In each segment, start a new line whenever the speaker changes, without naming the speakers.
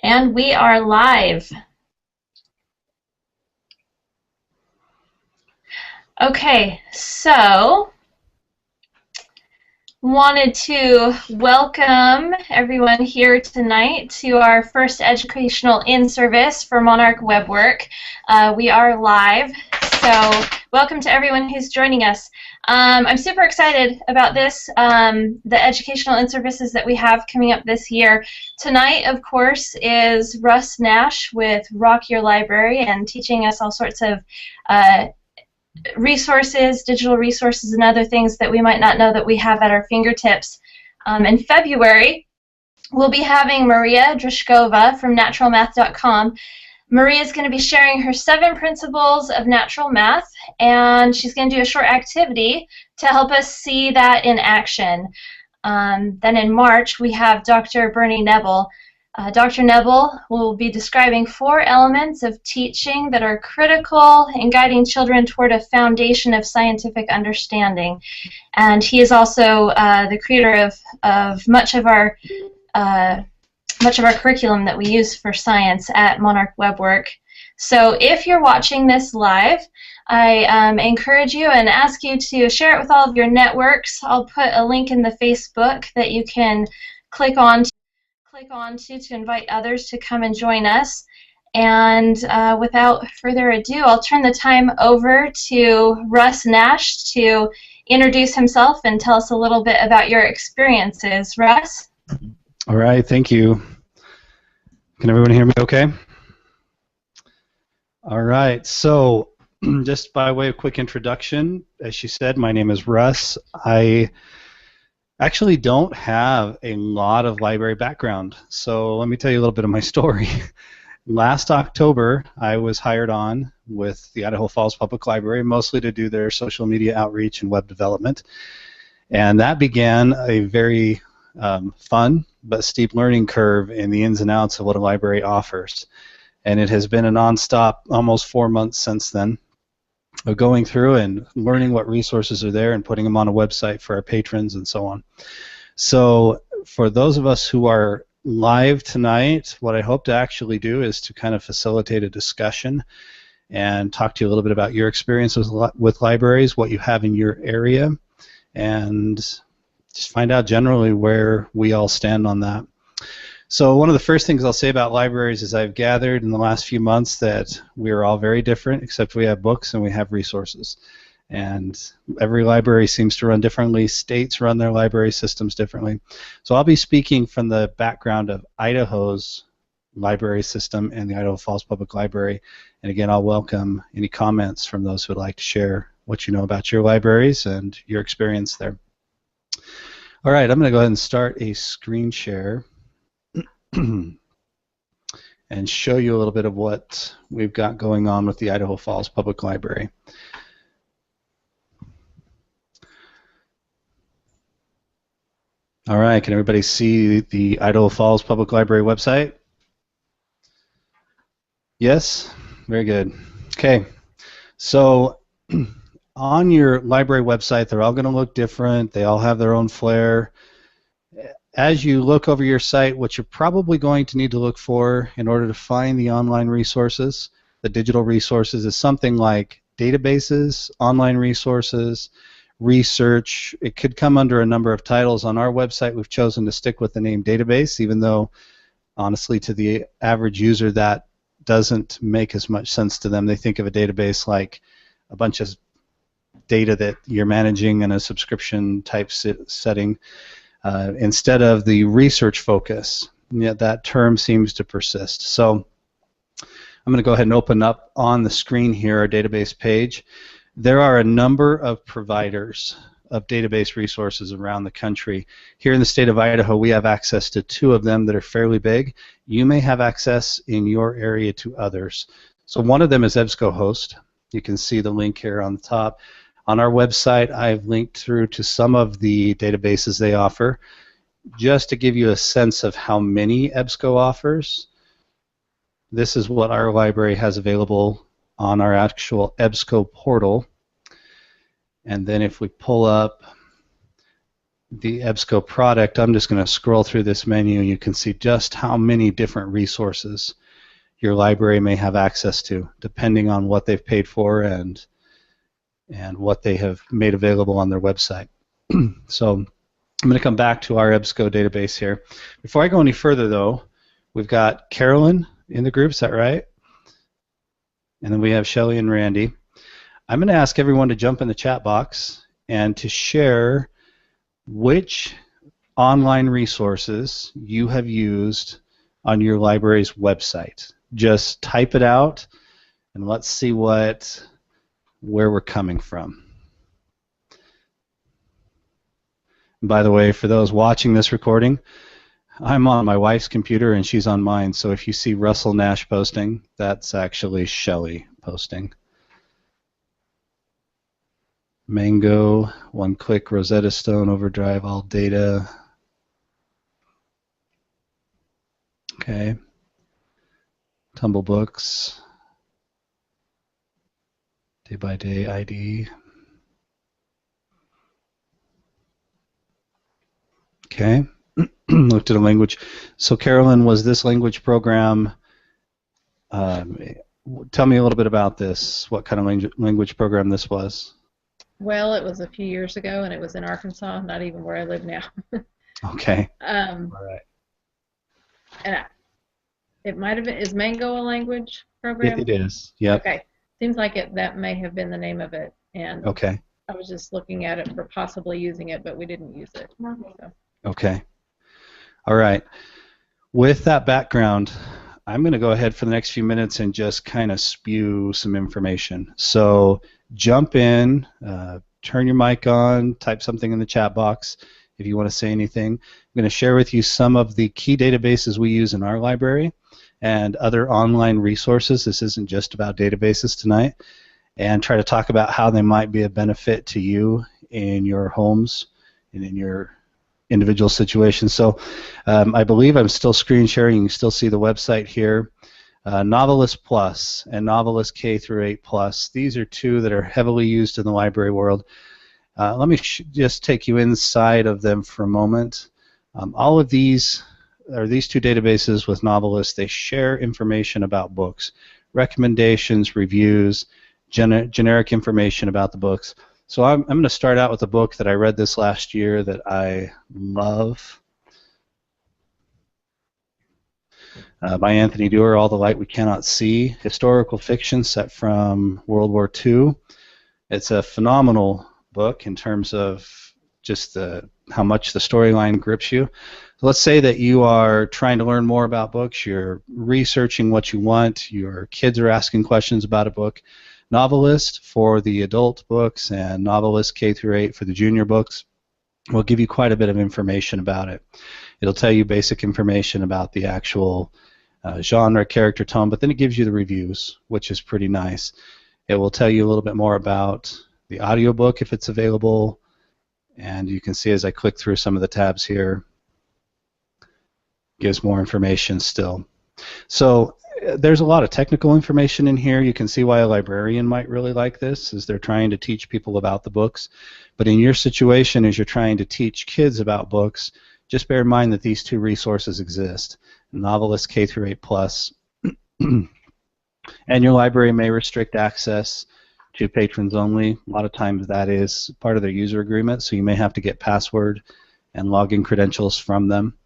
And we are live. Okay, so wanted to welcome everyone here tonight to our first Educational In-Service for Monarch Webwork. We are live, so welcome to everyone who's joining us. I'm super excited about this, the educational in-services that we have coming up this year. Tonight, of course, is Russ Nash with Rock Your Library and teaching us all sorts of resources, digital resources, and other things that we might not know that we have at our fingertips. In February, we'll be having Maria Drishkova from naturalmath.com. Maria is going to be sharing her 7 principles of natural math, and she's going to do a short activity to help us see that in action. Then in March, we have Dr. Bernie Nebel. Dr. Nebel will be describing 4 elements of teaching that are critical in guiding children toward a foundation of scientific understanding. And he is also the creator of much of our curriculum that we use for science at Monarch Webwork. So if you're watching this live, I encourage you and ask you to share it with all of your networks. I'll put a link in the Facebook that you can click on to invite others to come and join us. And without further ado, I'll turn the time over to Russ Nash to introduce himself and tell us a little bit about your experiences. Russ?
All right, thank you. Can everyone hear me okay? All right, so just by way of quick introduction, as she said, my name is Russ. I actually don't have a lot of library background, so let me tell you a little bit of my story. Last October, I was hired on with the Idaho Falls Public Library, mostly to do their social media outreach and web development, and that began a very fun but steep learning curve in the ins and outs of what a library offers, and it has been a non-stop almost 4 months since then of going through and learning what resources are there and putting them on a website for our patrons and so on. So for those of us who are live tonight, what I hope to actually do is to kind of facilitate a discussion and talk to you a little bit about your experiences with libraries, what you have in your area, and just find out generally where we all stand on that. So one of the first things I'll say about libraries is I've gathered in the last few months that we are all very different, except we have books and we have resources. And every library seems to run differently. States run their library systems differently. So I'll be speaking from the background of Idaho's library system and the Idaho Falls Public Library. And again, I'll welcome any comments from those who would like to share what you know about your libraries and your experience there. All right, I'm going to go ahead and start a screen share and show you a little bit of what we've got going on with the Idaho Falls Public Library. All right, can everybody see the Idaho Falls Public Library website? Yes? Very good. Okay, so on your library website, they're all going to look different. They all have their own flair. As you look over your site, what you're probably going to need to look for in order to find the online resources, the digital resources, is something like databases, online resources, research. It could come under a number of titles. On our website, we've chosen to stick with the name database, even though, honestly, to the average user, that doesn't make as much sense to them. They think of a database like a bunch of data that you're managing in a subscription type setting. Instead of the research focus, yet that term seems to persist. So I'm going to go ahead and open up on the screen here our database page. There are a number of providers of database resources around the country. Here in the state of Idaho, we have access to 2 of them that are fairly big. You may have access in your area to others. So one of them is EBSCOhost. You can see the link here on the top. On our website, I've linked through to some of the databases they offer. Just to give you a sense of how many EBSCO offers, this is what our library has available on our actual EBSCO portal. And then if we pull up the EBSCO product, I'm just going to scroll through this menu. You can see just how many different resources your library may have access to, depending on what they've paid for and what they have made available on their website. So I'm going to come back to our EBSCO database here. Before I go any further, though, we've got Carolyn in the group. Is that right? And then we have Shelly and Randy. I'm going to ask everyone to jump in the chat box and to share which online resources you have used on your library's website. Just type it out, and let's see where we're coming from. And by the way, for those watching this recording, I'm on my wife's computer and she's on mine, so if you see Russell Nash posting, that's actually Shelly posting. Mango, One Click, Rosetta Stone, Overdrive, All Data. Okay. Tumble Books, Day by Day ID. Okay. Looked at a language. So Carolyn, was this language program, tell me a little bit about this, what kind of language program this was?
Well, it was a few years ago, and it was in Arkansas, not even where I live now.
Okay.
All
right.
And it might have been, is Mango a language program?
It is, yeah.
Okay. Seems like that may have been the name of it, and
okay.
I was just looking at it for possibly using it, but we didn't use it. So.
Okay. All right. With that background, I'm going to go ahead for the next few minutes and just kind of spew some information. So jump in, turn your mic on, type something in the chat box if you want to say anything. I'm going to share with you some of the key databases we use in our library and other online resources. This isn't just about databases tonight. And try to talk about how they might be a benefit to you in your homes and in your individual situations. So I believe I'm still screen sharing. You can still see the website here. Novelist Plus and Novelist K through 8 Plus. These are two that are heavily used in the library world. Let me just take you inside of them for a moment. All of these are these two databases with Novelist. They share information about books, recommendations, reviews, generic information about the books. So I'm going to start out with a book that I read this last year that I love. By Anthony Doerr, All the Light We Cannot See, historical fiction set from World War II. It's a phenomenal book in terms of just how much the storyline grips you. So let's say that you are trying to learn more about books, you're researching what you want, your kids are asking questions about a book. Novelist for the adult books and Novelist K through 8 for the junior books will give you quite a bit of information about it. It'll tell you basic information about the actual genre, character, tone, but then it gives you the reviews, which is pretty nice. It will tell you a little bit more about the audiobook if it's available, and you can see as I click through some of the tabs here, gives more information still. So there's a lot of technical information in here. You can see why a librarian might really like this, as they're trying to teach people about the books. But in your situation, as you're trying to teach kids about books, just bear in mind that these two resources exist. Novelist K through 8 Plus. And your library may restrict access to patrons only. A lot of times that is part of their user agreement, so you may have to get password and login credentials from them.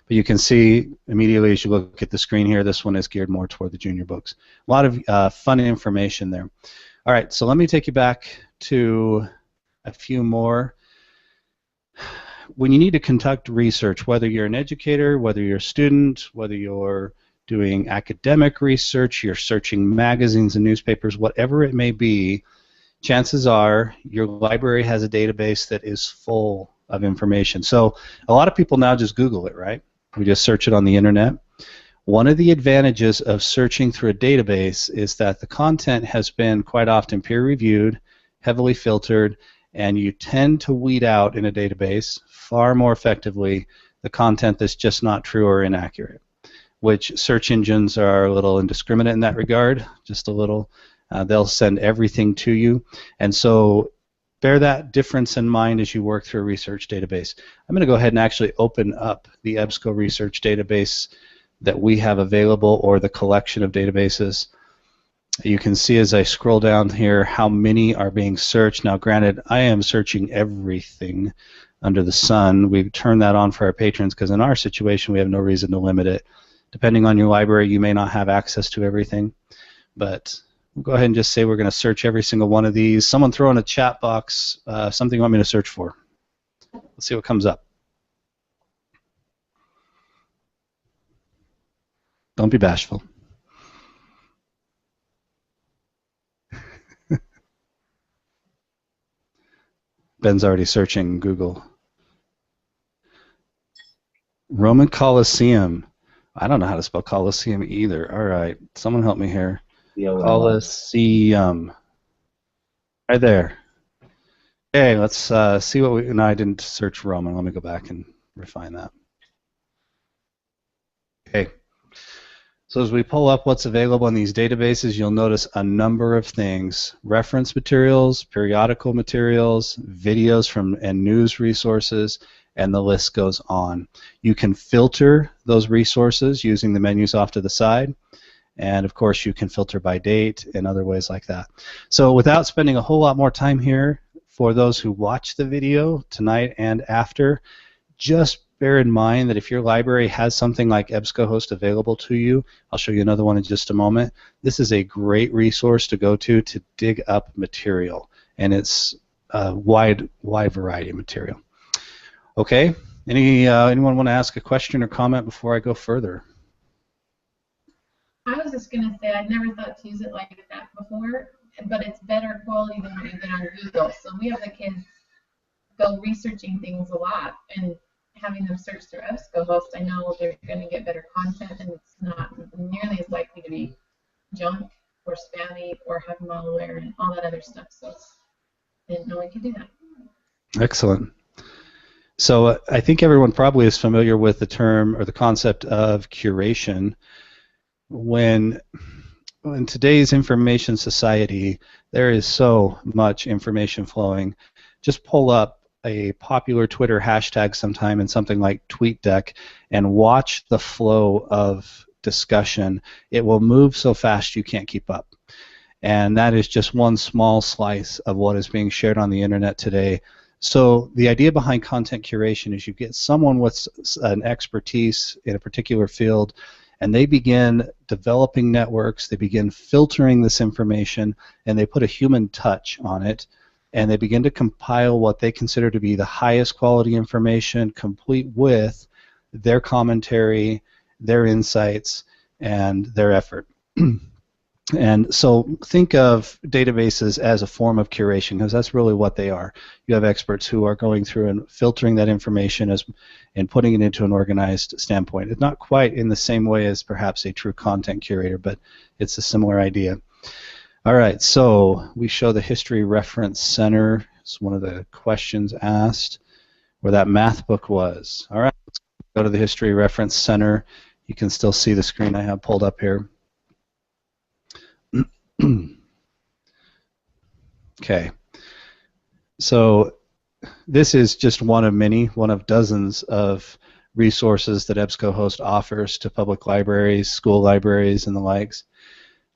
But you can see immediately as you look at the screen here, this one is geared more toward the junior books. A lot of fun information there. All right, so let me take you back to a few more. When you need to conduct research, whether you're an educator, whether you're a student, whether you're doing academic research, you're searching magazines and newspapers, whatever it may be, chances are your library has a database that is full of information. So a lot of people now just Google it, right? We just search it on the internet. One of the advantages of searching through a database is that the content has been quite often peer-reviewed, heavily filtered, and you tend to weed out in a database far more effectively the content that's just not true or inaccurate, which search engines are a little indiscriminate in that regard, just a little. They'll send everything to you. And so bear that difference in mind as you work through a research database. I'm going to go ahead and actually open up the EBSCO research database that we have available, or the collection of databases. You can see as I scroll down here how many are being searched. Now granted, I am searching everything under the sun. We've turned that on for our patrons because in our situation we have no reason to limit it. Depending on your library, you may not have access to everything, but we'll go ahead and just say we're going to search every single one of these. Someone throw in a chat box something you want me to search for. Let's see what comes up. Don't be bashful. Ben's already searching Google. Roman Colosseum. I don't know how to spell Colosseum either. All right, someone help me here. Colosseum. Right there. Okay, let's see what we. No, I didn't search Roman. Let me go back and refine that. Okay. So as we pull up what's available in these databases, you'll notice a number of things: reference materials, periodical materials, videos from and news resources, and the list goes on. You can filter those resources using the menus off to the side, and of course you can filter by date and other ways like that. So without spending a whole lot more time here, for those who watch the video tonight and after, just bear in mind that if your library has something like EBSCOhost available to you, I'll show you another one in just a moment, this is a great resource to go to dig up material, and it's a wide variety of material. Okay, anyone want to ask a question or comment before I go further?
I was just going to say I'd never thought to use it like that before, but it's better quality than what you get on Google. So we have the kids go researching things a lot, and having them search through EBSCOhost, I know they're going to get better content, and it's not nearly as likely to be junk or spammy or have malware and all that other stuff. So I didn't know we could do that. Excellent.
So I think everyone probably is familiar with the term or the concept of curation. When in today's information society, there is so much information flowing. Just pull up a popular Twitter hashtag sometime in something like TweetDeck and watch the flow of discussion. It will move so fast you can't keep up. And that is just one small slice of what is being shared on the internet today. So the idea behind content curation is you get someone with an expertise in a particular field, and they begin developing networks, they begin filtering this information, and they put a human touch on it, and they begin to compile what they consider to be the highest quality information, complete with their commentary, their insights, and their effort. And so think of databases as a form of curation, because that's really what they are. You have experts who are going through and filtering that information and putting it into an organized standpoint. It's not quite in the same way as perhaps a true content curator, but it's a similar idea. All right, so we show the History Reference Center. It's one of the questions asked, where that math book was. All right, let's go to the History Reference Center. You can still see the screen I have pulled up here. Okay, so this is just one of many, one of dozens of resources that EBSCOhost offers to public libraries, school libraries, and the likes.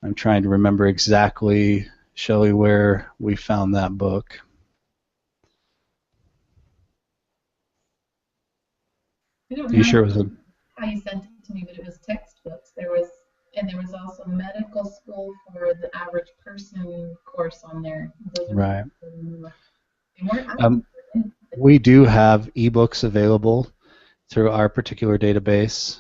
I'm trying to remember exactly, Shelley, where we found that book.
I don't
You sure it was
how you sent it to me, but it was textbooks. There was also medical school for the average person course on there.
Right. We do have ebooks available through our particular database.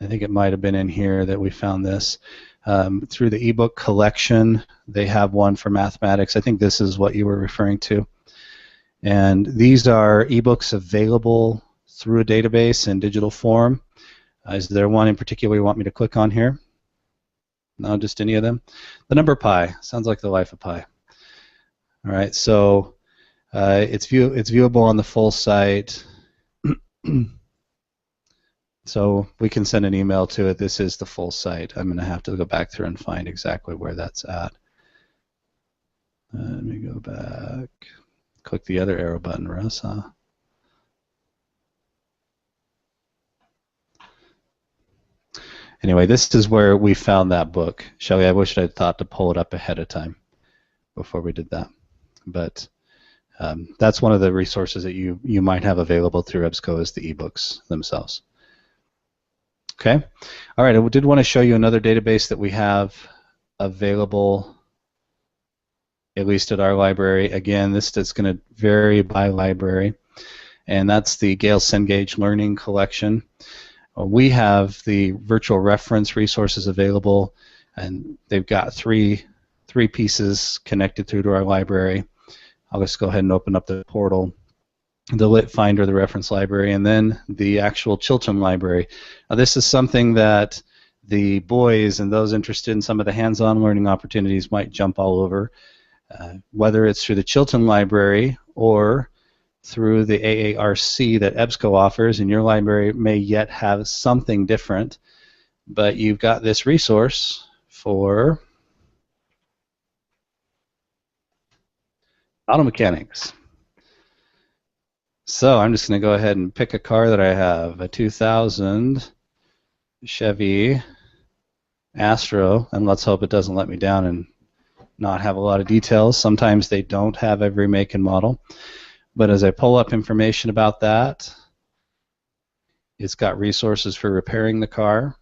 I think it might have been in here that we found this. Through the ebook collection, they have one for mathematics. I think this is what you were referring to. And these are ebooks available through a database in digital form. Is there one in particular you want me to click on here? No, just any of them? The number pi. Sounds like the life of pi. All right, so it's viewable on the full site. So we can send an email to it. This is the full site. I'm going to have to go back through and find exactly where that's at. Let me go back. click the other arrow button, Russ. Anyway, this is where we found that book. Shelley, I wish I'd thought to pull it up ahead of time before we did that. But that's one of the resources that you might have available through EBSCO is the ebooks themselves. Okay. All right. I did want to show you another database that we have available, at least at our library. Again, this is going to vary by library, and that's the Gale Cengage Learning Collection. We have the virtual reference resources available, and they've got three pieces connected through to our library. I'll just go ahead and open up the portal, the Lit Finder, the reference library, and then the actual Chiltern library. Now, this is something that the boys and those interested in some of the hands-on learning opportunities might jump all over, whether it's through the Chiltern library or through the AARC that EBSCO offers, and your library may yet have something different, but you've got this resource for auto mechanics. So I'm just going to go ahead and pick a car that I have, a 2000 Chevy Astro, and let's hope it doesn't let me down and not have a lot of details. Sometimes they don't have every make and model. But as I pull up information about that, it's got resources for repairing the car,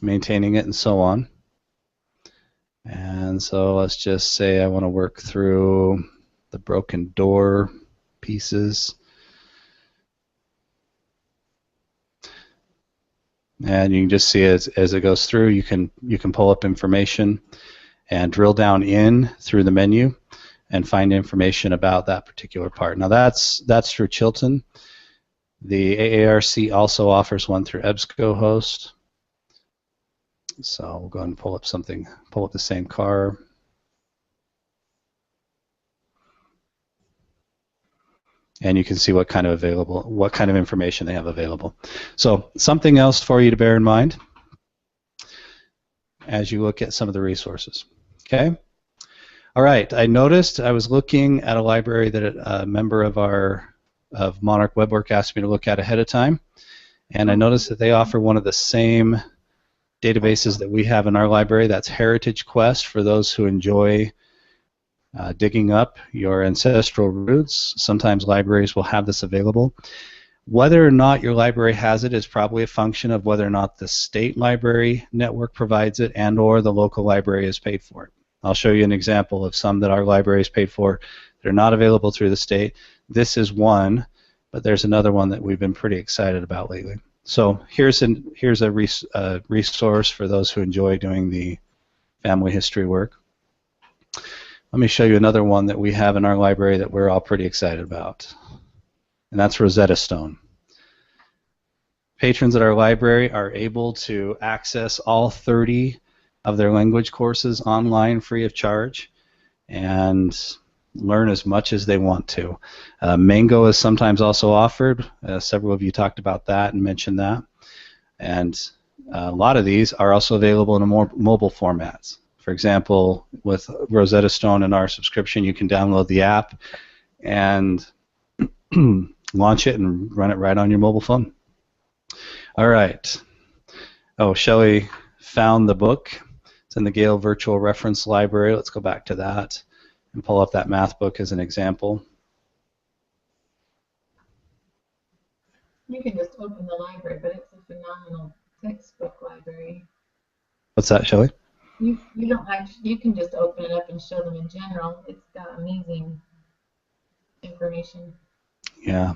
maintaining it, and so on. And so let's just say I want to work through the broken door pieces. And you can just see as it goes through, you can pull up information and drill down in through the menu and find information about that particular part. Now that's through Chiltern. The AARC also offers one through EBSCOhost. So we'll go ahead and pull up the same car. And you can see what kind of information they have available. So something else for you to bear in mind as you look at some of the resources. Okay. All right. I noticed I was looking at a library that a member of Monarch Webwork asked me to look at ahead of time, and I noticed that they offer one of the same databases that we have in our library. That's Heritage Quest for those who enjoy digging up your ancestral roots. Sometimes libraries will have this available. Whether or not your library has it is probably a function of whether or not the state library network provides it and or the local library is paid for it. I'll show you an example of some that our library is paid for that are not available through the state. This is one, but there's another one that we've been pretty excited about lately. So here's a resource for those who enjoy doing the family history work. Let me show you another one that we have in our library that we're all pretty excited about, and that's Rosetta Stone. Patrons at our library are able to access all 30 of their language courses online free of charge and learn as much as they want to. Mango is sometimes also offered. Several of you talked about that and mentioned that. And a lot of these are also available in more mobile formats. For example, with Rosetta Stone and our subscription, you can download the app and launch it and run it right on your mobile phone. All right. Oh, Shelley found the book. It's in the Gale Virtual Reference Library. Let's go back to that and pull up that math book as an example.
You can just open the library, but it's a phenomenal textbook library.
What's that, Shelley?
You don't actually, you can just open it up and show them in general. It's got amazing information.
Yeah.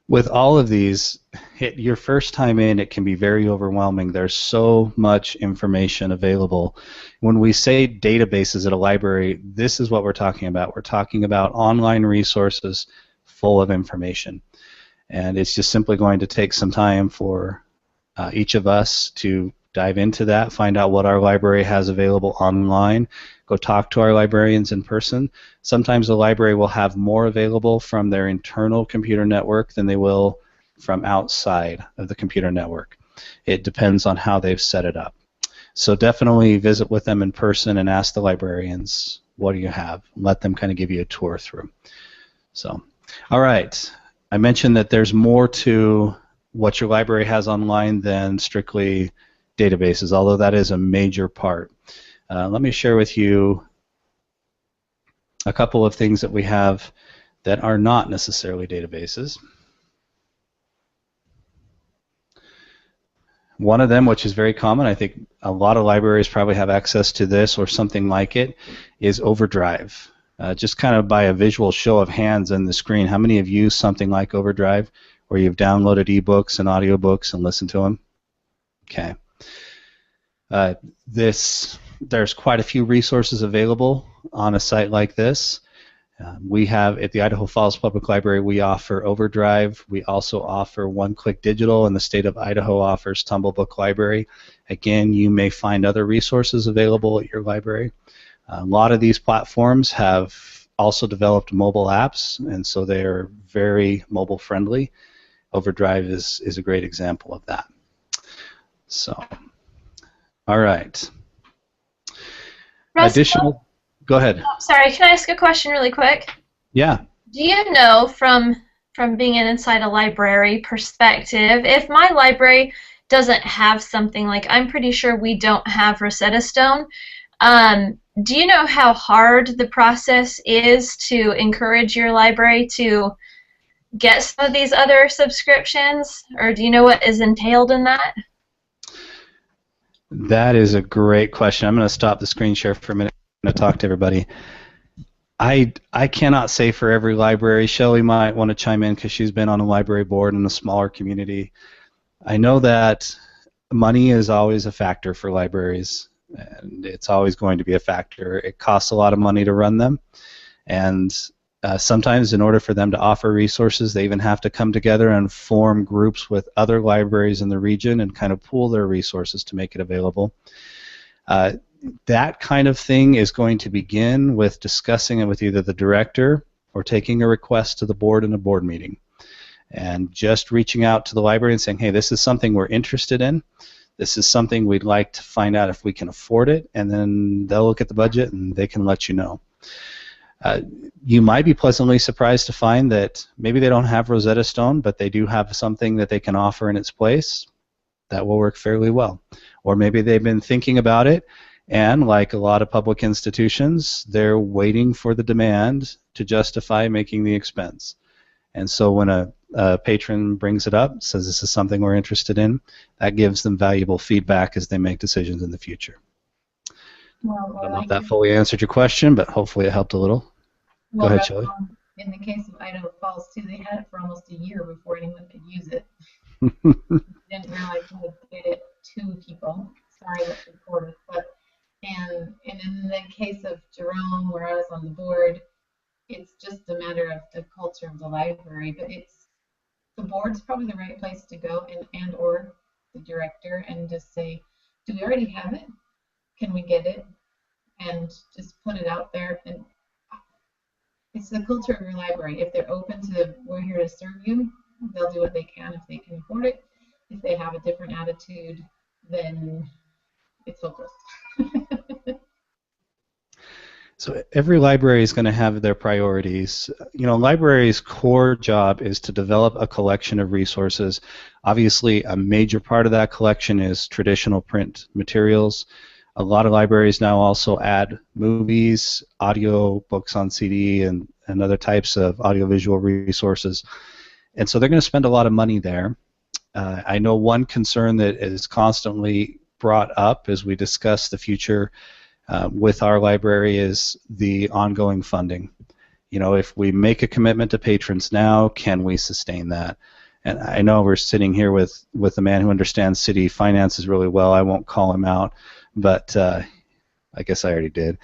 With all of these, your first time in, it can be very overwhelming. There's so much information available. When we say databases at a library, this is what we're talking about. We're talking about online resources full of information. And it's just simply going to take some time for each of us to dive into that, find out what our library has available online, go talk to our librarians in person. Sometimes the library will have more available from their internal computer network than they will from outside of the computer network. It depends on how they've set it up. So definitely visit with them in person and ask the librarians what do you have? Let them kind of give you a tour through. So, all right. I mentioned that there's more to what your library has online than strictly databases, although that is a major part. Let me share with you a couple of things that we have that are not necessarily databases. One of them, which is very common, I think a lot of libraries probably have access to this or something like it, is Overdrive. Just kind of by a visual show of hands on the screen, how many have used something like Overdrive where you've downloaded ebooks and audiobooks and listened to them? Okay. There's quite a few resources available on a site like this. We have, at the Idaho Falls Public Library, we offer Overdrive. We also offer One-Click Digital, and the state of Idaho offers Tumble Book Library. Again, you may find other resources available at your library. A lot of these platforms have also developed mobile apps, and so they are very mobile friendly. Overdrive is a great example of that. So, all right.
Russ,
Go ahead.
Sorry, can I ask a question really quick?
Yeah.
Do you know from being inside a library perspective, if my library doesn't have something like, I'm pretty sure we don't have Rosetta Stone, do you know how hard the process is to encourage your library to get some of these other subscriptions, or do you know what is entailed in that?
That is a great question. I'm going to stop the screen share for a minute and talk to everybody. I cannot say for every library. Shelley might want to chime in because she's been on a library board in a smaller community. I know that money is always a factor for libraries, and it's always going to be a factor. It costs a lot of money to run them, and sometimes in order for them to offer resources, they even have to come together and form groups with other libraries in the region and kind of pool their resources to make it available. That kind of thing is going to begin with discussing it with either the director or taking a request to the board in a board meeting, and just reaching out to the library and saying, hey, this is something we're interested in. This is something we'd like to find out if we can afford it, and then they'll look at the budget and they can let you know. You might be pleasantly surprised to find that maybe they don't have Rosetta Stone, but they do have something that they can offer in its place that will work fairly well. Or maybe they've been thinking about it, and like a lot of public institutions, they're waiting for the demand to justify making the expense. And so when a patron brings it up, says this is something we're interested in, that gives them valuable feedback as they make decisions in the future.
Well,
I don't know if that fully answered your question, but hopefully it helped a little. Go ahead, Shelley.
In the case of Idaho Falls, too, they had it for almost a year before anyone could use it. Didn't realize how to get it to people. Sorry, that's recorded. And in the case of Jerome, where I was on the board, it's just a matter of the culture of the library. But the board's probably the right place to go, and or the director, and just say, do we already have it? Can we get it? And just put it out there. And it's the culture of your library. If they're open to, we're here to serve you, they'll do what they can if they can afford it. If they have a different attitude, then it's hopeless.
So every library is going to have their priorities. You know, library's core job is to develop a collection of resources. Obviously, a major part of that collection is traditional print materials. A lot of libraries now also add movies, audio books on CD, and other types of audiovisual resources. And so they're going to spend a lot of money there. I know one concern that is constantly brought up as we discuss the future with our library is the ongoing funding. You know, if we make a commitment to patrons now, can we sustain that? And I know we're sitting here with a man who understands city finances really well. I won't call him out, but I guess I already did.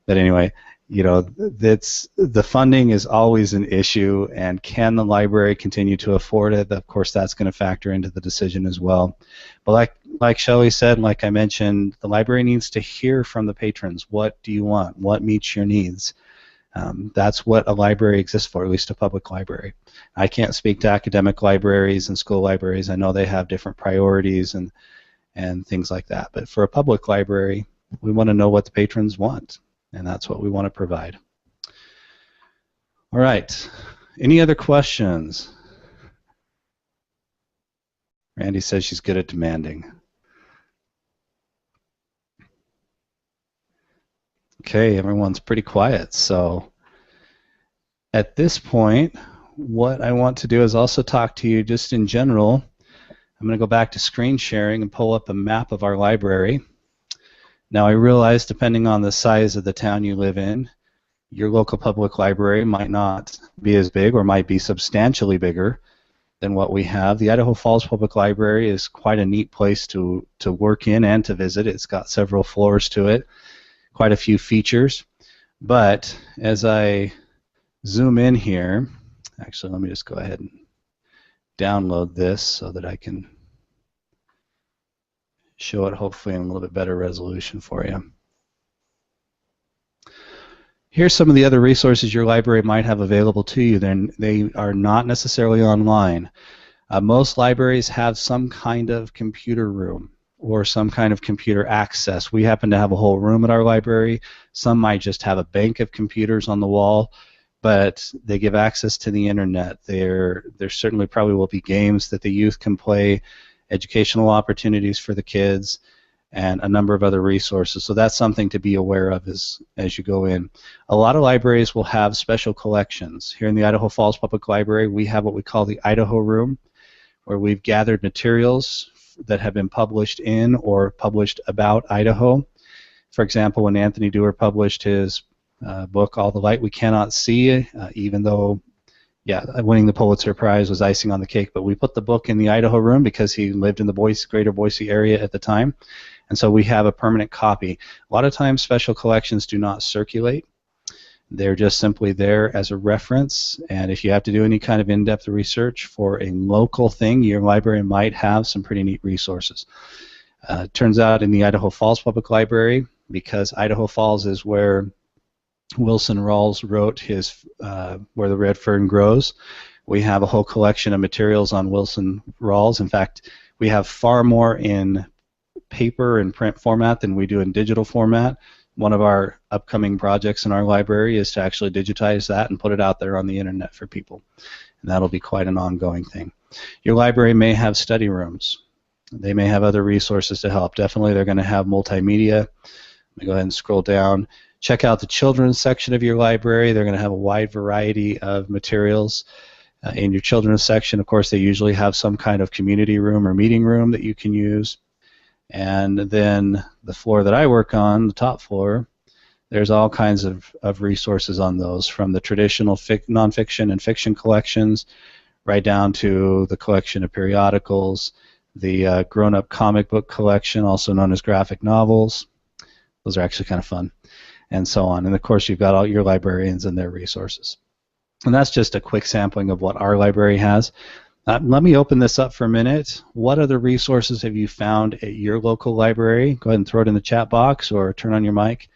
But anyway, you know, the funding is always an issue, and can the library continue to afford it? Of course, that's going to factor into the decision as well. But like Shelley said, like I mentioned, the library needs to hear from the patrons. What do you want? What meets your needs? That's what a library exists for, at least a public library. I can't speak to academic libraries and school libraries. I know they have different priorities and things like that. But for a public library, we want to know what the patrons want. and that's what we want to provide. All right. Any other questions? Randy says she's good at demanding. Okay, everyone's pretty quiet. So at this point, what I want to do is also talk to you just in general. I'm going to go back to screen sharing and pull up a map of our library. Now I realize, depending on the size of the town you live in, your local public library might not be as big or might be substantially bigger than what we have. The Idaho Falls Public Library is quite a neat place to work in and to visit. It's got several floors to it, quite a few features. But as I zoom in here, actually let me just go ahead and download this so that I can show it hopefully in a little bit better resolution for you. Here's some of the other resources your library might have available to you. Then they are not necessarily online. Most libraries have some kind of computer room or some kind of computer access. We happen to have a whole room at our library. Some might just have a bank of computers on the wall, but they give access to the internet. There certainly probably will be games that the youth can play, educational opportunities for the kids, and a number of other resources. So that's something to be aware of as you go in. A lot of libraries will have special collections. Here in the Idaho Falls Public Library, we have what we call the Idaho Room, where we've gathered materials that have been published in or published about Idaho. For example, when Anthony Dewar published his book, All the Light We Cannot See, even though winning the Pulitzer Prize was icing on the cake, but we put the book in the Idaho Room because he lived in the greater Boise area at the time. And so we have a permanent copy. A lot of times special collections do not circulate. They're just simply there as a reference, and if you have to do any kind of in-depth research for a local thing, your library might have some pretty neat resources. It turns out in the Idaho Falls Public Library, because Idaho Falls is where Wilson Rawls wrote his Where the Red Fern Grows, we have a whole collection of materials on Wilson Rawls. In fact, we have far more in paper and print format than we do in digital format. One of our upcoming projects in our library is to actually digitize that and put it out there on the internet for people. And that'll be quite an ongoing thing. Your library may have study rooms. They may have other resources to help. Definitely they're going to have multimedia. Let me go ahead and scroll down. Check out the children's section of your library. They're going to have a wide variety of materials. In your children's section, of course, they usually have some kind of community room or meeting room that you can use. And then the floor that I work on, the top floor, there's all kinds of resources on those, from the traditional nonfiction and fiction collections right down to the collection of periodicals, the grown-up comic book collection, also known as graphic novels. Those are actually kind of fun, and so on. And of course, you've got all your librarians and their resources. And that's just a quick sampling of what our library has. Let me open this up for a minute. What other resources have you found at your local library? Go ahead and throw it in the chat box or turn on your mic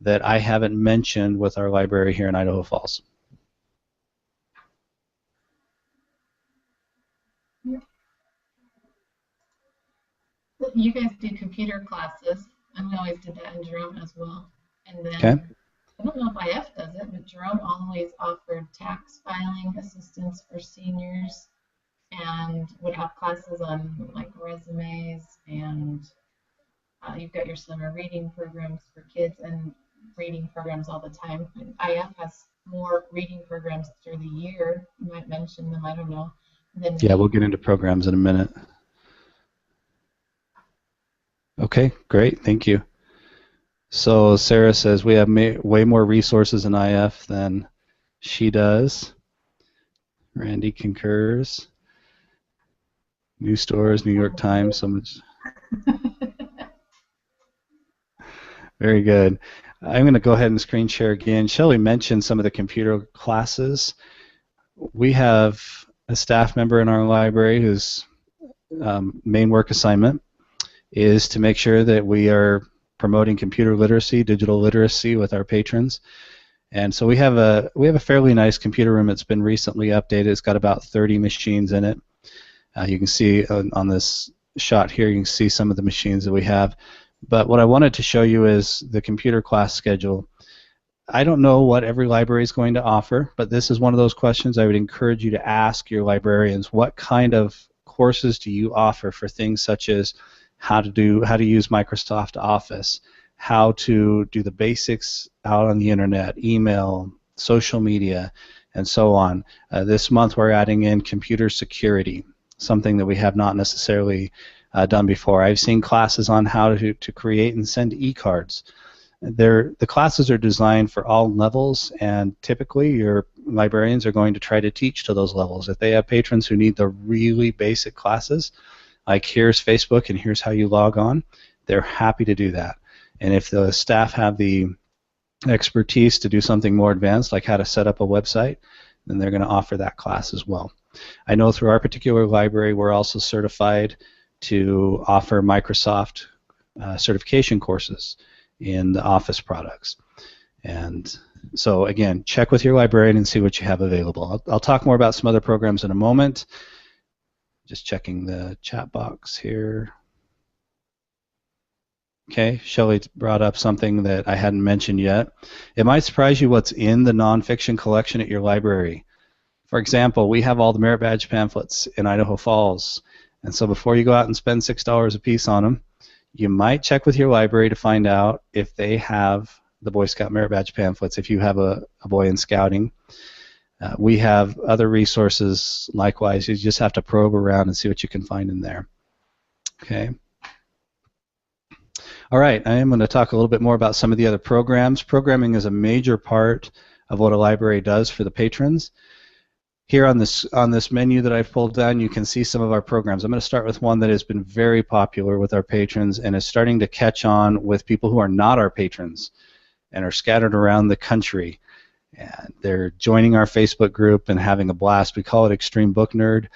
that I haven't mentioned with our library here in Idaho Falls.
You guys do computer classes, and we always did that in Jerome as well. And then
Okay.
I don't know if IF does it, but Jerome always offered tax filing assistance for seniors, and would have classes on like resumes, and you've got your summer reading programs for kids and reading programs all the time. And IF has more reading programs through the year. You might mention them, I don't know.
Yeah, we'll get into programs in a minute. Okay, great, thank you. So Sarah says we have way more resources in IF than she does. Randy concurs. News stores, New York Times, so much. Very good. I'm going to go ahead and screen share again. Shelley mentioned some of the computer classes. We have a staff member in our library whose main work assignment is to make sure that we are promoting computer literacy, digital literacy with our patrons. And so we have a fairly nice computer room that's been recently updated. It's got about 30 machines in it. You can see on this shot here, you can see some of the machines that we have. But what I wanted to show you is the computer class schedule. I don't know what every library is going to offer, but this is one of those questions I would encourage you to ask your librarians. What kind of courses do you offer for things such as how to use Microsoft Office, how to do the basics out on the internet, email, social media, and so on. This month we're adding in computer security, something that we have not necessarily done before. I've seen classes on how to create and send e-cards. The classes are designed for all levels, and typically your librarians are going to try to teach to those levels. If they have patrons who need the really basic classes, like here's Facebook and here's how you log on, they're happy to do that. And if the staff have the expertise to do something more advanced, like how to set up a website, then they're going to offer that class as well. I know through our particular library we're also certified to offer Microsoft certification courses in the Office products. And so again, check with your librarian and see what you have available. I'll talk more about some other programs in a moment. Just checking the chat box here. Okay, Shelley brought up something that I hadn't mentioned yet. It might surprise you what's in the nonfiction collection at your library. For example, we have all the merit badge pamphlets in Idaho Falls. And so before you go out and spend $6 a piece on them, you might check with your library to find out if they have the Boy Scout merit badge pamphlets, if you have a boy in scouting. We have other resources likewise. You just have to probe around and see what you can find in there. Okay. All right, I am going to talk a little bit more about some of the other programs. Programming is a major part of what a library does for the patrons. Here on this menu that I've pulled down, you can see some of our programs. I'm going to start with one that has been very popular with our patrons and is starting to catch on with people who are not our patrons and are scattered around the country. And they're joining our Facebook group and having a blast. We call it Extreme Book Nerd.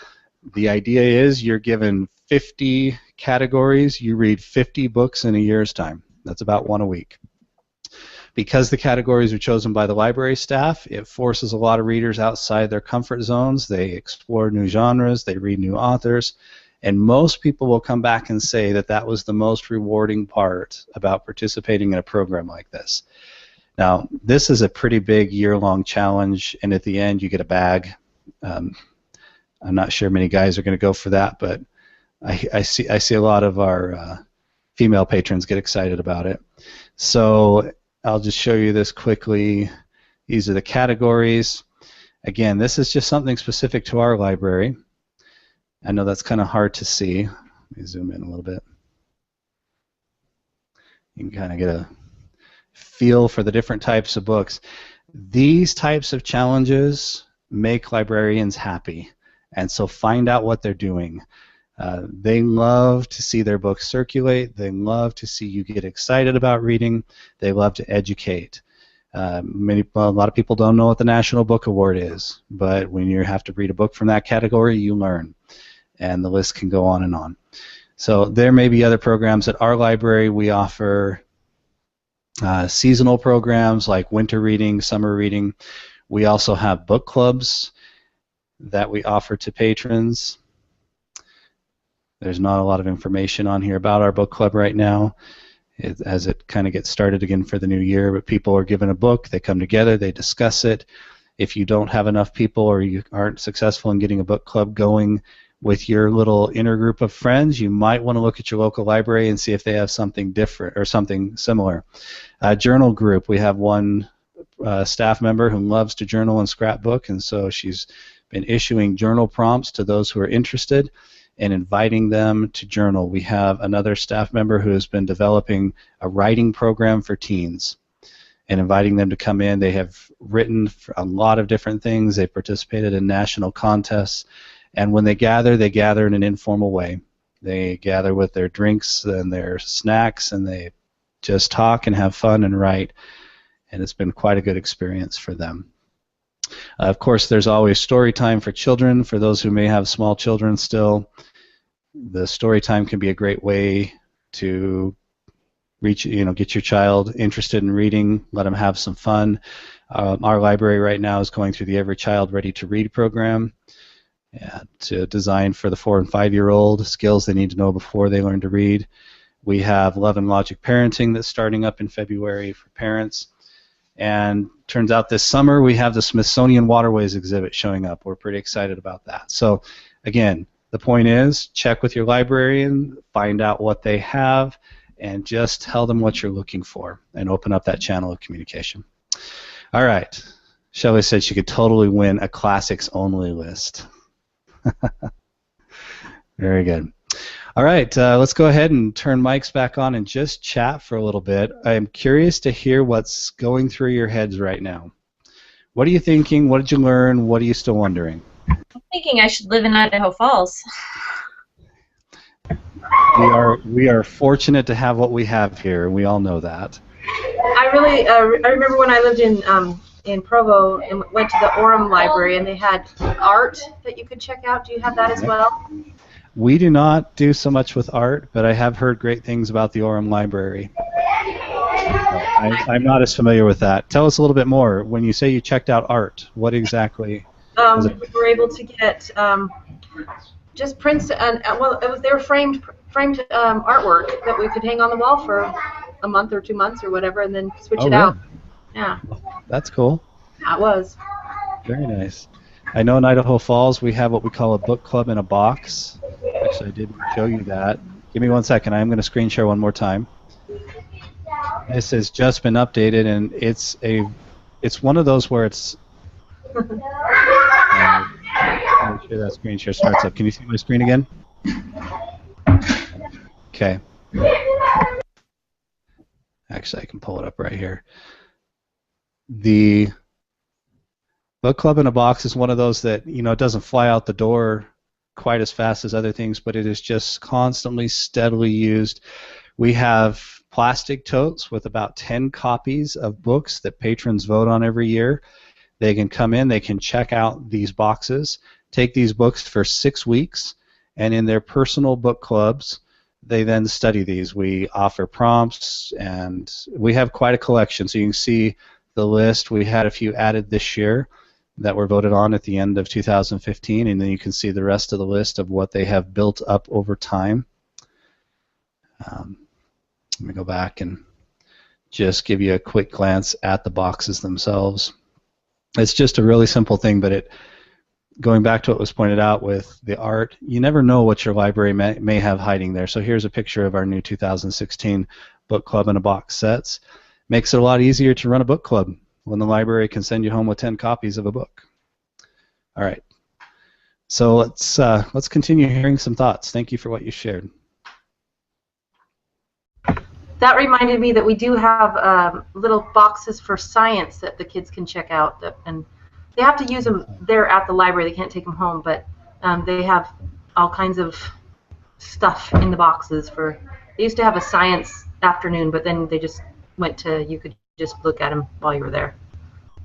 The idea is you're given 50 categories. You read 50 books in a year's time. That's about one a week. Because the categories are chosen by the library staff, it forces a lot of readers outside their comfort zones. They explore new genres, they read new authors, and most people will come back and say that that was the most rewarding part about participating in a program like this. Now, this is a pretty big year-long challenge, and at the end you get a bag. I'm not sure many guys are going to go for that, but I see a lot of our female patrons get excited about it. So I'll just show you this quickly. These are the categories. Again, this is just something specific to our library. I know that's kind of hard to see. Let me zoom in a little bit. You can kind of get a feel for the different types of books. These types of challenges make librarians happy, and so find out what they're doing. They love to see their books circulate. They love to see you get excited about reading. They love to educate. A lot of people don't know what the National Book Award is, but when you have to read a book from that category, you learn, and the list can go on and on. So there may be other programs at our library. We offer seasonal programs like winter reading, summer reading. We also have book clubs that we offer to patrons. There's not a lot of information on here about our book club right now as it kind of gets started again for the new year, but people are given a book, they come together, they discuss it. If you don't have enough people or you aren't successful in getting a book club going with your little inner group of friends, you might want to look at your local library and see if they have something different or something similar. Journal group, we have one staff member who loves to journal and scrapbook, and so she's been issuing journal prompts to those who are interested and inviting them to journal. We have another staff member who has been developing a writing program for teens and inviting them to come in. They have written for a lot of different things. They've participated in national contests, and when they gather in an informal way. They gather with their drinks and their snacks, and they just talk and have fun and write, and it's been quite a good experience for them. Of course, there's always story time for children. For those who may have small children still, the story time can be a great way to get your child interested in reading, let them have some fun. Our library right now is going through the Every Child Ready to Read program to design for the 4- and 5-year-old skills they need to know before they learn to read. We have Love and Logic Parenting that's starting up in February for parents. And turns out this summer we have the Smithsonian Waterways exhibit showing up. We're pretty excited about that. So again, the point is check with your librarian, find out what they have, and just tell them what you're looking for and open up that channel of communication. All right. Shelley said she could totally win a classics only list. Very good. All right, let's go ahead and turn mics back on and just chat for a little bit. I'm curious to hear what's going through your heads right now. What are you thinking? What did you learn? What are you still wondering?
I'm thinking I should live in Idaho Falls.
We are fortunate to have what we have here. We all know that.
I remember when I lived in Provo and went to the Orem Library, and they had art that you could check out. Do you have that as well?
We do not do so much with art, but I have heard great things about the Orem Library. I'm not as familiar with that. Tell us a little bit more. When you say you checked out art, what exactly?
We were able to get just prints, and well, they were framed artwork that we could hang on the wall for a month or 2 months or whatever, and then switch it out. Yeah.
That's cool.
Yeah, it was.
Very nice. I know in Idaho Falls we have what we call a book club in a box. Actually, I did show you that. Give me 1 second. I'm going to screen share one more time. This has just been updated, and it's one of those where it's. Make sure that screen share starts up. Can you see my screen again? Okay. Actually, I can pull it up right here. The book club in a box is one of those that, you know, it doesn't fly out the door quite as fast as other things, but it is just constantly, steadily used. We have plastic totes with about 10 copies of books that patrons vote on every year. They can come in, they can check out these boxes, take these books for 6 weeks, and in their personal book clubs, they then study these. We offer prompts, and we have quite a collection. So you can see the list. We had a few added this year that were voted on at the end of 2015, and then you can see the rest of the list of what they have built up over time. Let me go back and just give you a quick glance at the boxes themselves. It's just a really simple thing, but going back to what was pointed out with the art, you never know what your library may have hiding there. So here's a picture of our new 2016 book club in a box sets. Makes it a lot easier to run a book club when the library can send you home with 10 copies of a book. All right. So let's continue hearing some thoughts. Thank you for what you shared.
That reminded me that we do have little boxes for science that the kids can check out, and they have to use them there at the library. They can't take them home, but they have all kinds of stuff in the boxes. They used to have a science afternoon, but then they just went to, you could just look at them while you were there.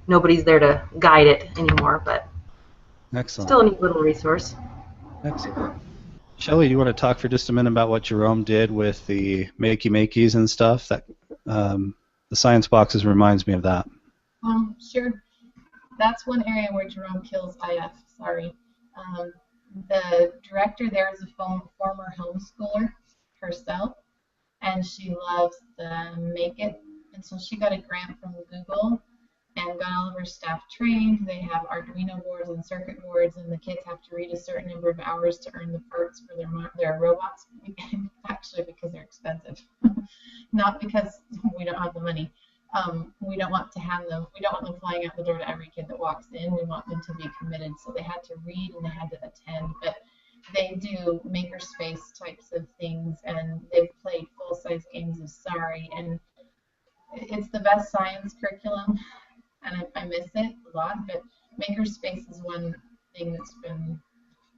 Nobody's there to guide it anymore, but
Excellent.
Still a neat little resource.
Excellent. Shelley, do you want to talk for just a minute about what Jerome did with the makey-makeys and stuff? That the science boxes reminds me of that.
Sure. That's one area where Jerome kills IF. Sorry. The director there is a former homeschooler herself, and she loves the Make It. And so she got a grant from Google and got all of her staff trained. They have Arduino boards and circuit boards, and the kids have to read a certain number of hours to earn the parts for their robots. Actually, because they're expensive, not because we don't have the money. We don't want to have them. We don't want them flying out the door to every kid that walks in. We want them to be committed. So they had to read and they had to attend, but they do makerspace types of things, and they've played full-size games of Sorry, and it's the best science curriculum, and I miss it a lot. But makerspace is one thing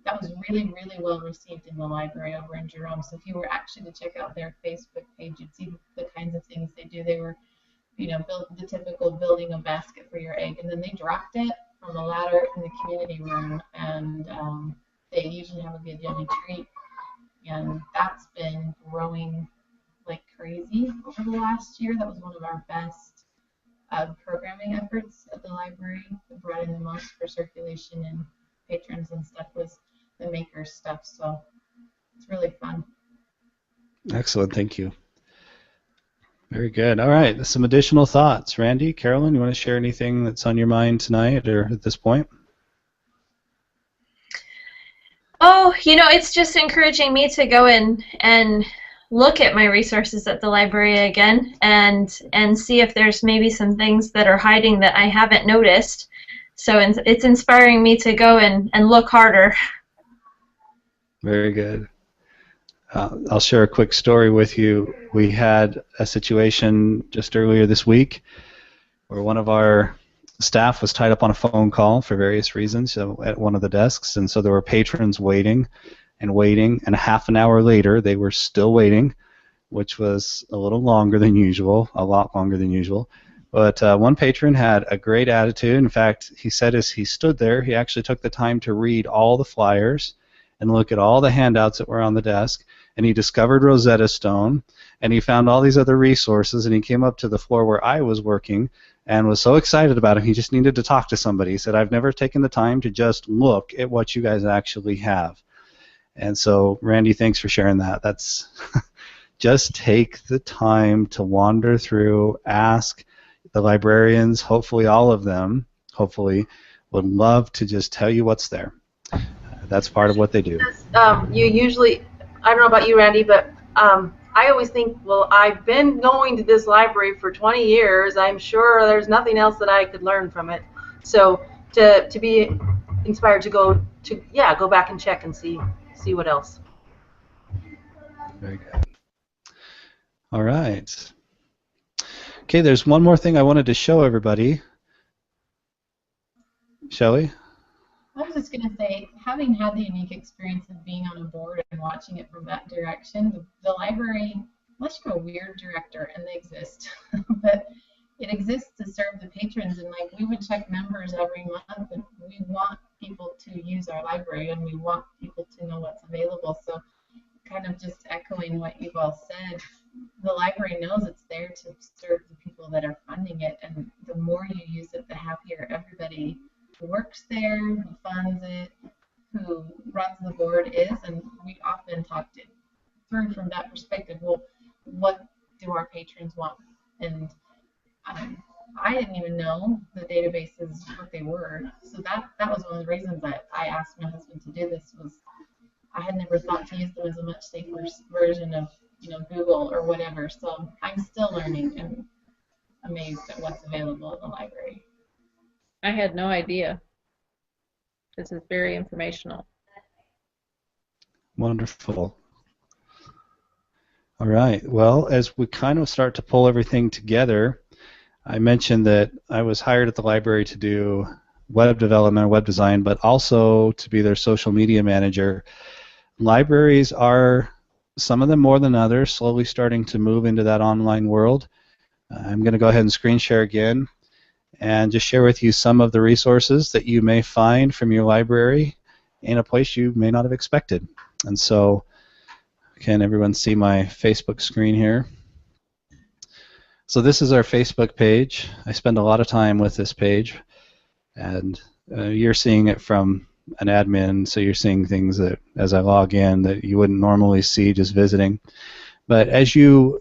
that was really, really well received in the library over in Jerome. So if you were actually to check out their Facebook page, you'd see the kinds of things they do. They were, built the typical building a basket for your egg, and then they dropped it from a ladder in the community room, and they usually have a good yummy treat. And that's been growing like crazy over the last year. That was one of our best programming efforts at the library. We brought in the most for circulation and patrons and stuff was the maker stuff. So it's really fun.
Excellent, thank you. Very good. All right, some additional thoughts. Randy, Carolyn, you want to share anything that's on your mind tonight or at this point?
Oh, it's just encouraging me to go in and look at my resources at the library again and see if there's maybe some things that are hiding that I haven't noticed. So it's inspiring me to go and look harder.
Very good. I'll share a quick story with you. We had a situation just earlier this week where one of our staff was tied up on a phone call for various reasons at one of the desks, and so there were patrons waiting, and half an hour later they were still waiting, which was a little longer than usual, a lot longer than usual. But one patron had a great attitude. In fact, he said as he stood there, he actually took the time to read all the flyers and look at all the handouts that were on the desk, and he discovered Rosetta Stone, and he found all these other resources, and he came up to the floor where I was working and was so excited about it, he just needed to talk to somebody. He said, I've never taken the time to just look at what you guys actually have. And so, Randy, thanks for sharing that. That's just take the time to wander through, ask the librarians, hopefully all of them, hopefully, would love to just tell you what's there. That's part of what they do.
You usually, I don't know about you, Randy, but I always think, well, I've been going to this library for 20 years. I'm sure there's nothing else that I could learn from it. So to be inspired to go back and check and see what else.
Very good. All right. Okay, there's one more thing I wanted to show everybody. Shelley?
I was just going to say, having had the unique experience of being on a board and watching it from that direction, the library, unless you're a weird director, and they exist, but it exists to serve the patrons, and like we would check members every month, and we want people to use our library, and we want people to know what's available. So kind of just echoing what you've all said, the library knows it's there to serve the people that are funding it, and the more you use it, the happier everybody who works there, who funds it, who runs the board is, and we often talked it through from that perspective. Well, what do our patrons want? And I didn't even know the databases, what they were. So that was one of the reasons that I asked my husband to do this. Was I had never thought to use them as a much safer version of Google or whatever. So I'm still learning and amazed at what's available in the library.
I had no idea. This is very informational.
Wonderful. All right. Well, as we kind of start to pull everything together, I mentioned that I was hired at the library to do web development, web design, but also to be their social media manager. Libraries are, some of them more than others, slowly starting to move into that online world. I'm going to go ahead and screen share again and just share with you some of the resources that you may find from your library in a place you may not have expected. And so, can everyone see my Facebook screen here? So this is our Facebook page. I spend a lot of time with this page, and you're seeing it from an admin, so you're seeing things that, as I log in, that you wouldn't normally see just visiting. But as you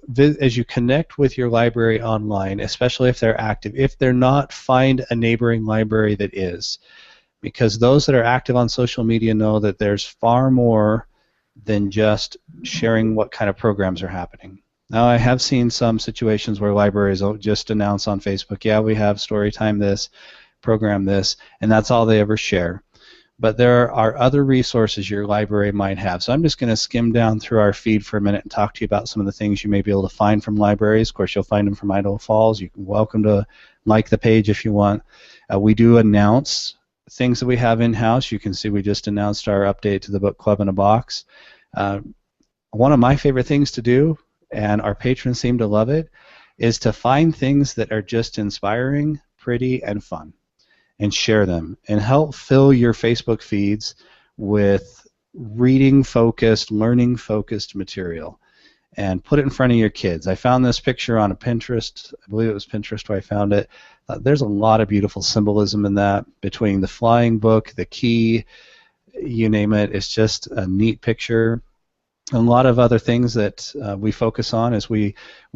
connect with your library online, especially if they're active, if they're not, find a neighboring library that is, because those that are active on social media know that there's far more than just sharing what kind of programs are happening. Now, I have seen some situations where libraries will just announce on Facebook, yeah, we have story time this, program this, and that's all they ever share. But there are other resources your library might have. So I'm just going to skim down through our feed for a minute and talk to you about some of the things you may be able to find from libraries. Of course, you'll find them from Idaho Falls. You're welcome to like the page if you want. We do announce things that we have in-house. You can see we just announced our update to the Book Club in a Box. One of my favorite things to do, and our patrons seem to love it, is to find things that are just inspiring, pretty, and fun, and share them, and help fill your Facebook feeds with reading-focused, learning-focused material, and put it in front of your kids. I found this picture on a Pinterest. I believe it was Pinterest where I found it. There's a lot of beautiful symbolism in that, between the flying book, the key, you name it. It's just a neat picture. a lot of other things that we focus on is we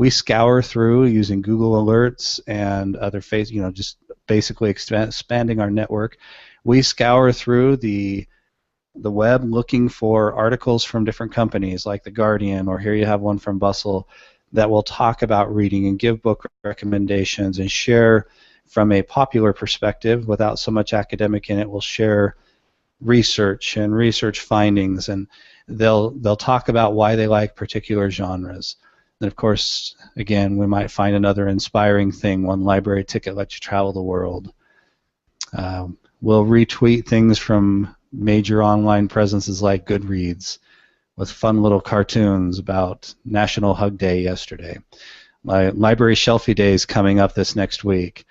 scour through using Google Alerts and other just basically expanding our network. We scour through the web looking for articles from different companies like The Guardian, or here you have one from Bustle, that will talk about reading and give book recommendations and share from a popular perspective without so much academic in it. We'll share research and research findings, and they'll talk about why they like particular genres. And of course, again, we might find another inspiring thing. One library ticket lets you travel the world. We'll retweet things from major online presences like Goodreads with fun little cartoons about National Hug Day yesterday. My library Shelfie Day is coming up this next week.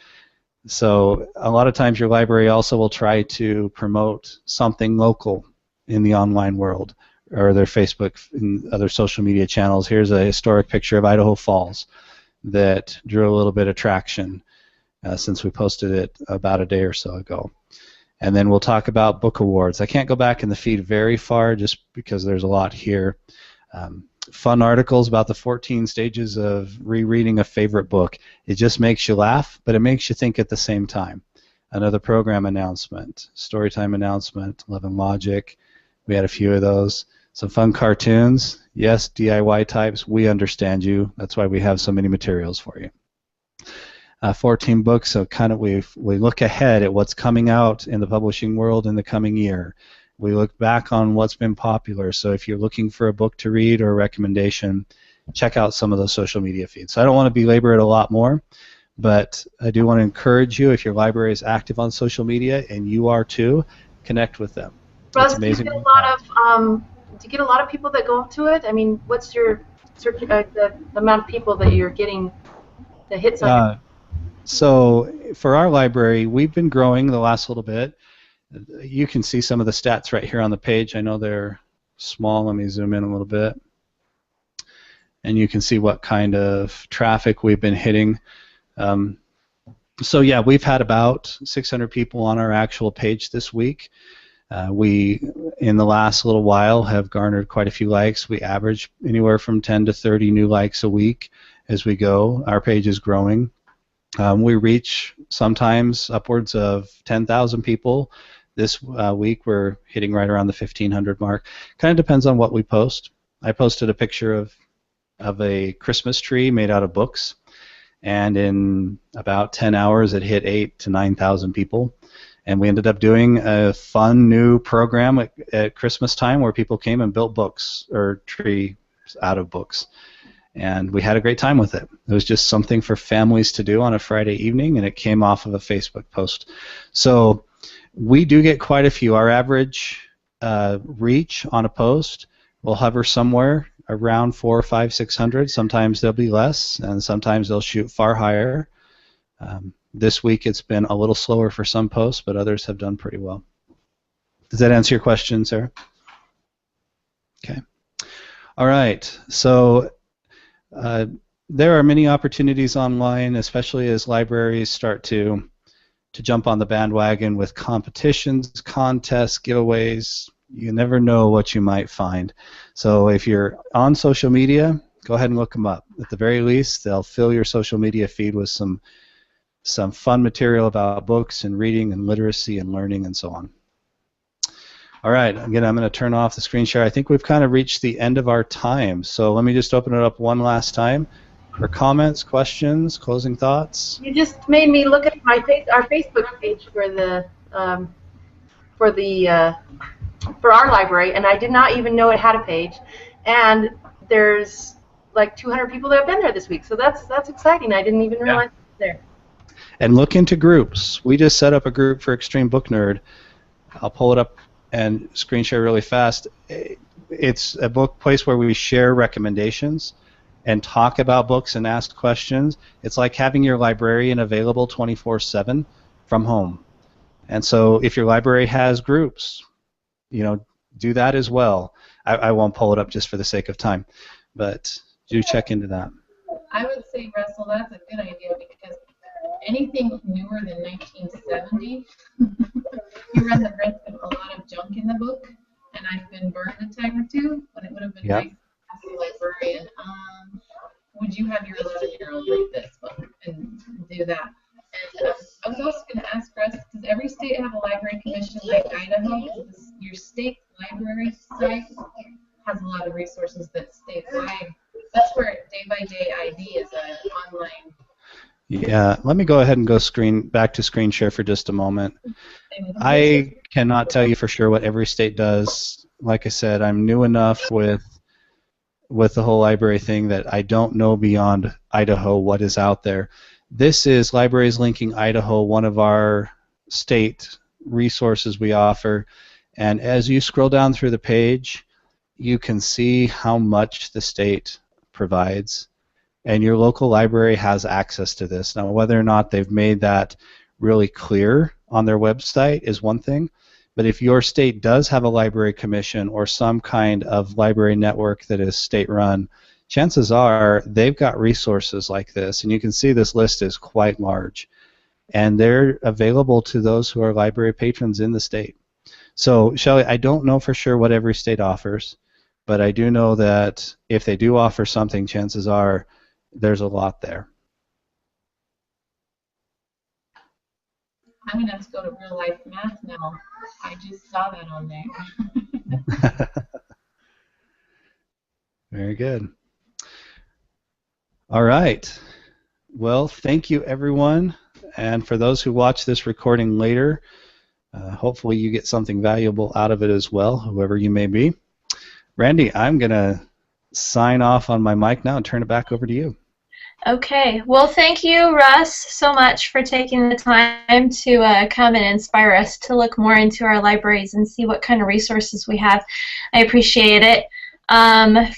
So a lot of times your library also will try to promote something local in the online world, or their Facebook and other social media channels. Here's a historic picture of Idaho Falls that drew a little bit of traction since we posted it about a day or so ago. And then we'll talk about book awards. I can't go back in the feed very far just because there's a lot here. Fun articles about the 14 stages of rereading a favorite book. It just makes you laugh, but it makes you think at the same time. Another program announcement, storytime announcement, Love and Logic. We had a few of those. Some fun cartoons. Yes, DIY types, we understand you. That's why we have so many materials for you. 14 books, so kind of we look ahead at what's coming out in the publishing world in the coming year. We look back on what's been popular, so if you're looking for a book to read or a recommendation, check out some of those social media feeds. So I don't want to belabor it a lot more, but I do want to encourage you, if your library is active on social media, and you are too, connect with them.
Russ, do you get a lot of people that go to it? I mean, what's your the amount of people that you're getting that hits on it?
So for our library, we've been growing the last little bit. You can see some of the stats right here on the page. I know they're small. Let me zoom in a little bit. And you can see what kind of traffic we've been hitting. So yeah, we've had about 600 people on our actual page this week. We, in the last little while, have garnered quite a few likes. We average anywhere from 10 to 30 new likes a week as we go. Our page is growing. We reach sometimes upwards of 10,000 people. This week we're hitting right around the 1,500 mark. Kind of depends on what we post. I posted a picture of a Christmas tree made out of books, and in about 10 hours it hit 8,000 to 9,000 people. And we ended up doing a fun new program at Christmas time where people came and built books or trees out of books. And we had a great time with it. It was just something for families to do on a Friday evening, and it came off of a Facebook post. So we do get quite a few. Our average reach on a post will hover somewhere around 400, 500, 600. Sometimes they'll be less, and sometimes they'll shoot far higher. This week it's been a little slower for some posts, but others have done pretty well. Does that answer your question, Sarah? Okay. All right. So there are many opportunities online, especially as libraries start to jump on the bandwagon with competitions, contests, giveaways. You never know what you might find. So if you're on social media, go ahead and look them up. At the very least, they'll fill your social media feed with some fun material about books and reading and literacy and learning and so on. All right, again, I'm going to turn off the screen share. I think we've kind of reached the end of our time, so let me just open it up one last time for comments, questions, closing thoughts.
You just made me look at our Facebook page for our library, and I did not even know it had a page. And there's like 200 people that have been there this week, so that's exciting. I didn't even realize it was there.
And look into groups. We just set up a group for Extreme Book Nerd. I'll pull it up and screen share really fast. It's a book place where we share recommendations and talk about books and ask questions. It's like having your librarian available 24/7 from home. And so if your library has groups, do that as well. I won't pull it up just for the sake of time, but do check into that.
I would say, Russell, that's a good idea, because anything newer than 1970, you run the risk of a lot of junk in the book, and I've been burned a time or two, but it would have been
Yep.
nice to ask the librarian, would you have your 11-year-old read this book and do that? And I was also going to ask Russ, does every state have a library commission like Idaho? Your state library site has a lot of resources that statewide. That's where Day by Day ID is an online.
Yeah, let me go ahead and go back to screen share for just a moment. I cannot tell you for sure what every state does. Like I said, I'm new enough with the whole library thing that I don't know beyond Idaho what is out there. This is Libraries Linking Idaho, one of our state resources we offer. And as you scroll down through the page, you can see how much the state provides. And your local library has access to this. Now, whether or not they've made that really clear on their website is one thing. But if your state does have a library commission or some kind of library network that is state-run, chances are they've got resources like this. And you can see this list is quite large. And they're available to those who are library patrons in the state. So, Shelley, I don't know for sure what every state offers, but I do know that if they do offer something, chances are there's a lot there.
I'm going to have to go to Real Life Math now. I just saw that on there.
Very good. All right. Well, thank you, everyone. And for those who watch this recording later, hopefully you get something valuable out of it as well, whoever you may be. Randy, I'm going to sign off on my mic now and turn it back over to you.
Okay. Well, thank you, Russ, so much for taking the time to come and inspire us to look more into our libraries and see what kind of resources we have. I appreciate it.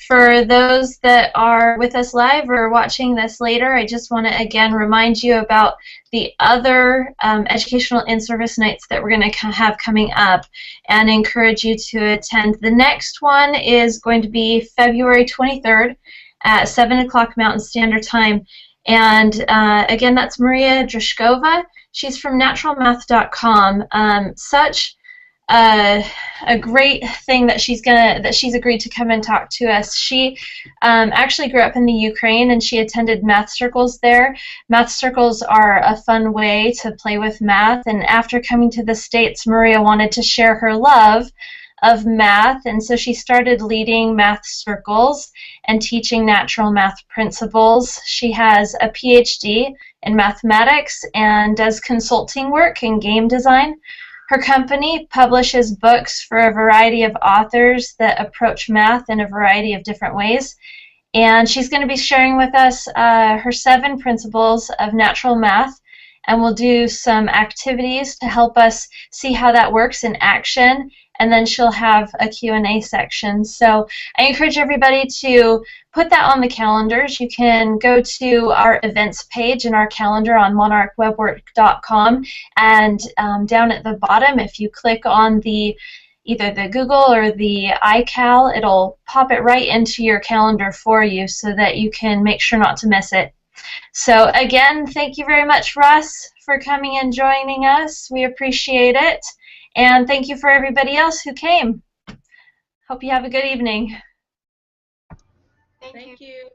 For those that are with us live or watching this later, I just want to again remind you about the other educational in-service nights that we're going to have coming up and encourage you to attend. The next one is going to be February 23rd at 7 o'clock Mountain Standard Time. And again, that's Maria Drishkova. She's from naturalmath.com. Such a great thing that she's agreed to come and talk to us. She actually grew up in the Ukraine and she attended math circles there. Math circles are a fun way to play with math, and after coming to the States, Maria wanted to share her love of math, and so she started leading math circles and teaching natural math principles. She has a PhD in mathematics and does consulting work in game design. Her company publishes books for a variety of authors that approach math in a variety of different ways. And she's going to be sharing with us her 7 principles of natural math, and we'll do some activities to help us see how that works in action, and then she'll have a Q&A section. So I encourage everybody to put that on the calendars. You can go to our events page in our calendar on monarchwebwork.com, and down at the bottom, if you click on either the Google or the iCal, it'll pop it right into your calendar for you so that you can make sure not to miss it. So again, thank you very much, Russ, for coming and joining us. We appreciate it. And thank you for everybody else who came. Hope you have a good evening.
Thank you.